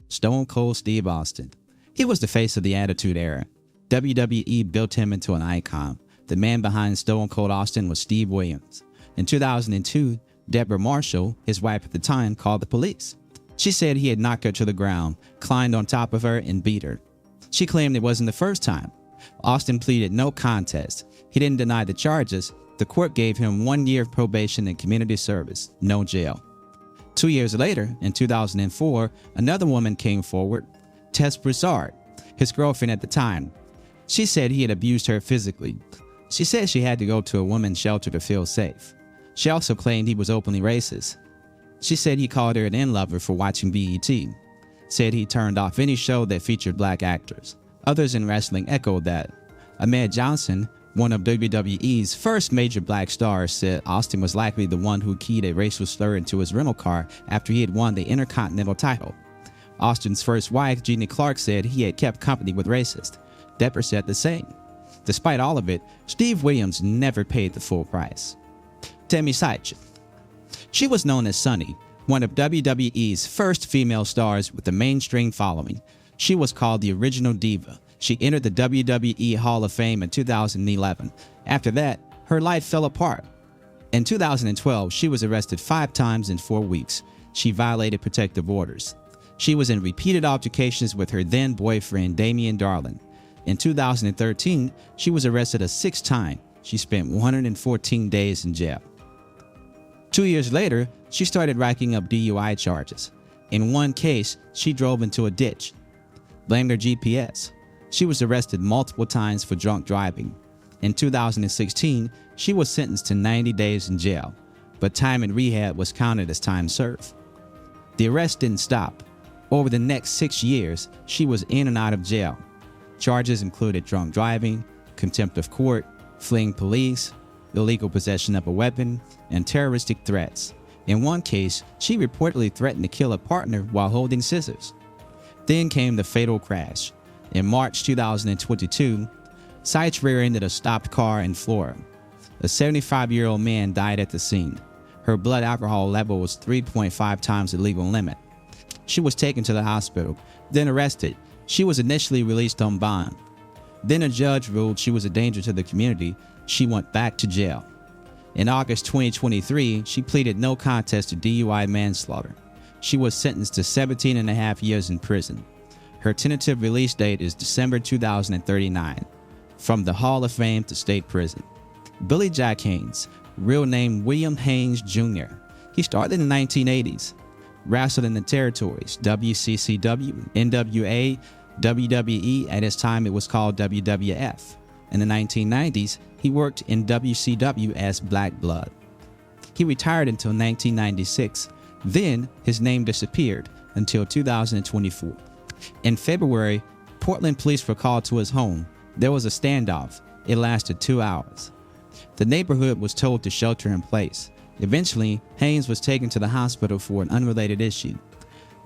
Stone Cold Steve Austin. He was the face of the Attitude Era. WWE built him into an icon. The man behind Stone Cold Austin was Steve Williams. In 2002, Deborah Marshall, his wife at the time, called the police. She said he had knocked her to the ground, climbed on top of her, and beat her. She claimed it wasn't the first time. Austin pleaded no contest. He didn't deny the charges. The court gave him 1 year of probation and community service, no jail. 2 years later, in 2004, another woman came forward, Tess Broussard, his girlfriend at the time. She said he had abused her physically. She said she had to go to a women's shelter to feel safe. She also claimed he was openly racist. She said he called her an in-lover for watching BET. Said he turned off any show that featured black actors. Others in wrestling echoed that. Ahmed Johnson, one of WWE's first major black stars, said Austin was likely the one who keyed a racial slur into his rental car after he had won the Intercontinental title. Austin's first wife, Jeannie Clark, said he had kept company with racists. Deborah said the same. Despite all of it, Steve Williams never paid the full price. Tammy Sitch. She was known as Sunny, one of WWE's first female stars with a mainstream following. She was called the Original Diva. She entered the WWE Hall of Fame in 2011. After that, her life fell apart. In 2012, she was arrested 5 times in 4 weeks. She violated protective orders. She was in repeated altercations with her then boyfriend, Damian Darlin. In 2013, she was arrested a 6th time. She spent 114 days in jail. 2 years later, she started racking up DUI charges. In one case, she drove into a ditch, blamed her GPS. She was arrested multiple times for drunk driving. In 2016, she was sentenced to 90 days in jail, but time in rehab was counted as time served. The arrest didn't stop. Over the next 6 years, she was in and out of jail. Charges included drunk driving, contempt of court, fleeing police, illegal possession of a weapon, and terroristic threats. In one case, she reportedly threatened to kill a partner while holding scissors. Then came the fatal crash. In March 2022, Sitch rear-ended a stopped car in Florida. A 75-year-old man died at the scene. Her blood alcohol level was 3.5 times the legal limit. She was taken to the hospital, then arrested. She was initially released on bond. Then a judge ruled she was a danger to the community. She went back to jail. In August 2023, she pleaded no contest to DUI manslaughter. She was sentenced to 17.5 years in prison. Her tentative release date is December 2039. From the Hall of Fame to state prison. Billy Jack Haynes, real name William Haynes Jr. He started in the 1980s. Wrestled in the territories, WCCW, NWA, WWE, at his time it was called WWF. In the 1990s, he worked in WCW as Black Blood. He retired until 1996. Then, his name disappeared until 2024. In February, Portland police were called to his home. There was a standoff. It lasted 2 hours. The neighborhood was told to shelter in place. Eventually, Haynes was taken to the hospital for an unrelated issue.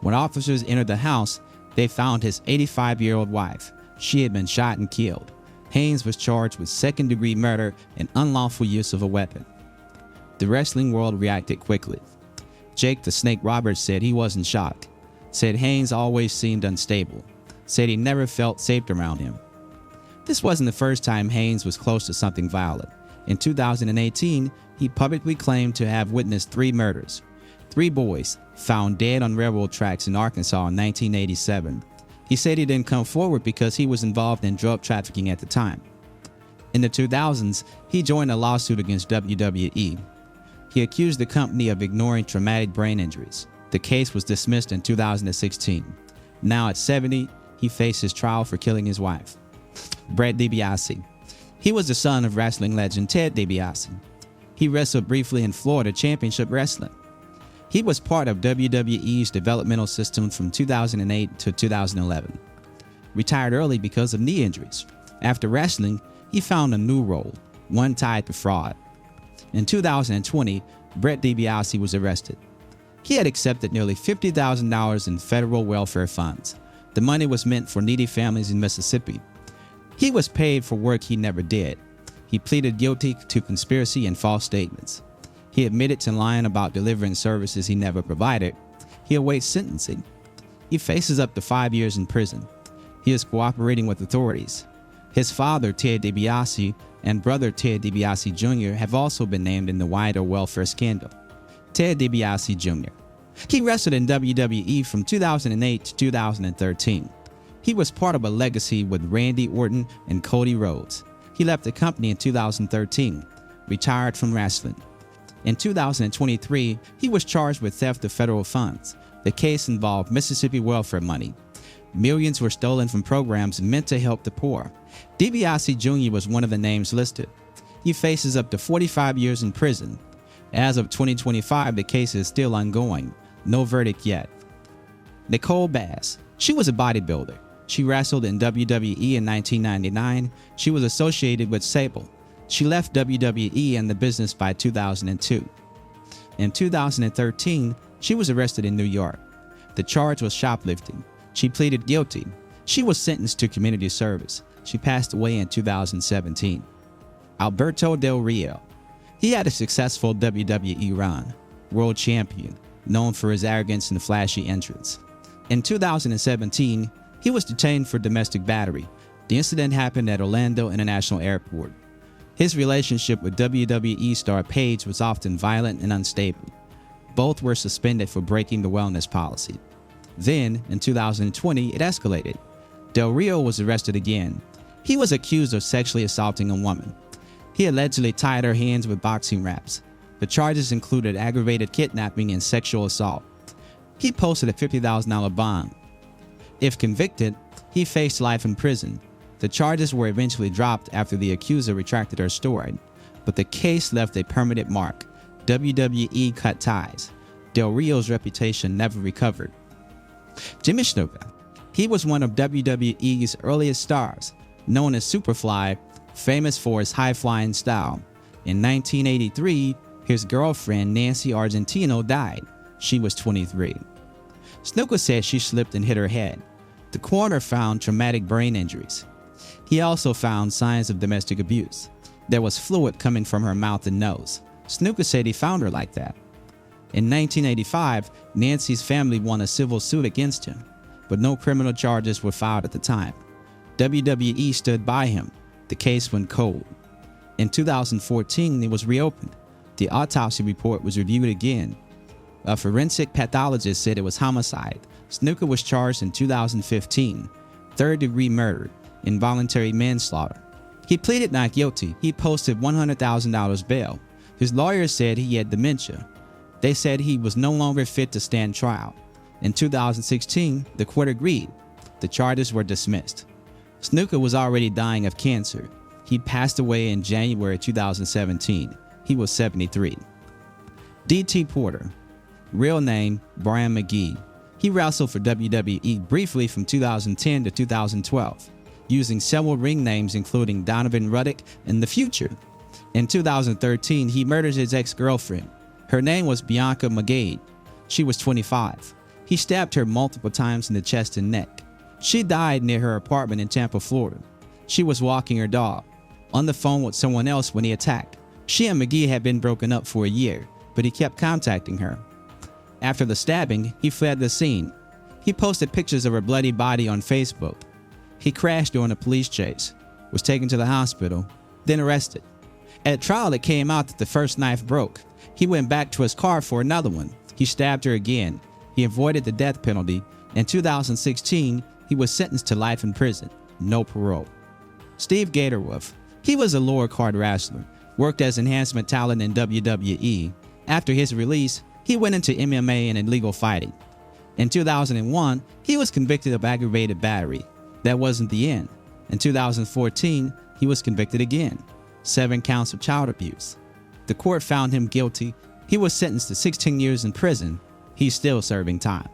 When officers entered the house, they found his 85-year-old wife. She had been shot and killed. Haynes was charged with second-degree murder and unlawful use of a weapon. The wrestling world reacted quickly. Jake the Snake Roberts said he wasn't shocked. Said Haynes always seemed unstable. Said he never felt safe around him. This wasn't the first time Haynes was close to something violent. In 2018, he publicly claimed to have witnessed 3 murders. 3 boys found dead on railroad tracks in Arkansas in 1987. He said he didn't come forward because he was involved in drug trafficking at the time. In the 2000s, he joined a lawsuit against WWE. He accused the company of ignoring traumatic brain injuries. The case was dismissed in 2016. Now at 70, he faces trial for killing his wife. Bret DiBiase. He was the son of wrestling legend Ted DiBiase. He wrestled briefly in Florida Championship Wrestling. He was part of WWE's developmental system from 2008 to 2011. Retired early because of knee injuries. After wrestling, he found a new role, one tied to fraud. In 2020, Bret DiBiase was arrested. He had accepted nearly $50,000 in federal welfare funds. The money was meant for needy families in Mississippi. He was paid for work he never did. He pleaded guilty to conspiracy and false statements. He admitted to lying about delivering services he never provided. He awaits sentencing. He faces up to 5 years in prison. He is cooperating with authorities. His father, Ted DiBiase, and brother Ted DiBiase Jr. have also been named in the wider welfare scandal. Ted DiBiase Jr. He wrestled in WWE from 2008 to 2013. He was part of a legacy with Randy Orton and Cody Rhodes. He left the company in 2013, retired from wrestling. In 2023, he was charged with theft of federal funds. The case involved Mississippi welfare money. Millions were stolen from programs meant to help the poor. DiBiase Jr. was one of the names listed. He faces up to 45 years in prison. As of 2025, the case is still ongoing. No verdict yet. Nicole Bass. She was a bodybuilder. She wrestled in WWE in 1999. She was associated with Sable. She left WWE and the business by 2002. In 2013, she was arrested in New York. The charge was shoplifting. She pleaded guilty. She was sentenced to community service. She passed away in 2017. Alberto Del Rio. He had a successful WWE run, world champion, known for his arrogance and flashy entrance. In 2017, he was detained for domestic battery. The incident happened at Orlando International Airport. His relationship with WWE star Paige was often violent and unstable. Both were suspended for breaking the wellness policy. Then, in 2020, it escalated. Del Rio was arrested again. He was accused of sexually assaulting a woman. He allegedly tied her hands with boxing wraps. The charges included aggravated kidnapping and sexual assault. He posted a $50,000 bond. If convicted, he faced life in prison. The charges were eventually dropped after the accuser retracted her story, but the case left a permanent mark. WWE cut ties. Del Rio's reputation never recovered. Jimmy Snuka. He was one of WWE's earliest stars, known as Superfly, famous for his high-flying style. In 1983, his girlfriend Nancy Argentino died. She was 23. Snuka said she slipped and hit her head. The coroner found traumatic brain injuries. He also found signs of domestic abuse. There was fluid coming from her mouth and nose. Snuka said he found her like that. In 1985, Nancy's family won a civil suit against him, but no criminal charges were filed at the time. WWE stood by him. The case went cold. In 2014, it was reopened. The autopsy report was reviewed again. A forensic pathologist said it was homicide. Snuka was charged in 2015, third-degree murder, involuntary manslaughter. He pleaded not guilty. He posted $100,000 bail. His lawyer said he had dementia. They said he was no longer fit to stand trial. In 2016, the court agreed. The charges were dismissed. Snuka was already dying of cancer. He passed away in January 2017. He was 73. D.T. Porter. Real name, Brian McGee. He wrestled for WWE briefly from 2010 to 2012, using several ring names including Donovan Ruddock and The Future. In 2013, he murdered his ex-girlfriend. Her name was Bianca McGade. She was 25. He stabbed her multiple times in the chest and neck. She died near her apartment in Tampa, Florida. She was walking her dog, on the phone with someone else when he attacked. She and McGee had been broken up for a year, but he kept contacting her. After the stabbing, he fled the scene. He posted pictures of her bloody body on Facebook. He crashed during a police chase, was taken to the hospital, then arrested. At trial, it came out that the first knife broke. He went back to his car for another one. He stabbed her again. He avoided the death penalty. In 2016, he was sentenced to life in prison, no parole. Steve Gatorwolf. He was a lower card wrestler, worked as enhancement talent in WWE. After his release, he went into MMA and illegal fighting. In 2001, he was convicted of aggravated battery. That wasn't the end. In 2014, he was convicted again. 7 counts of child abuse. The court found him guilty. He was sentenced to 16 years in prison. He's still serving time.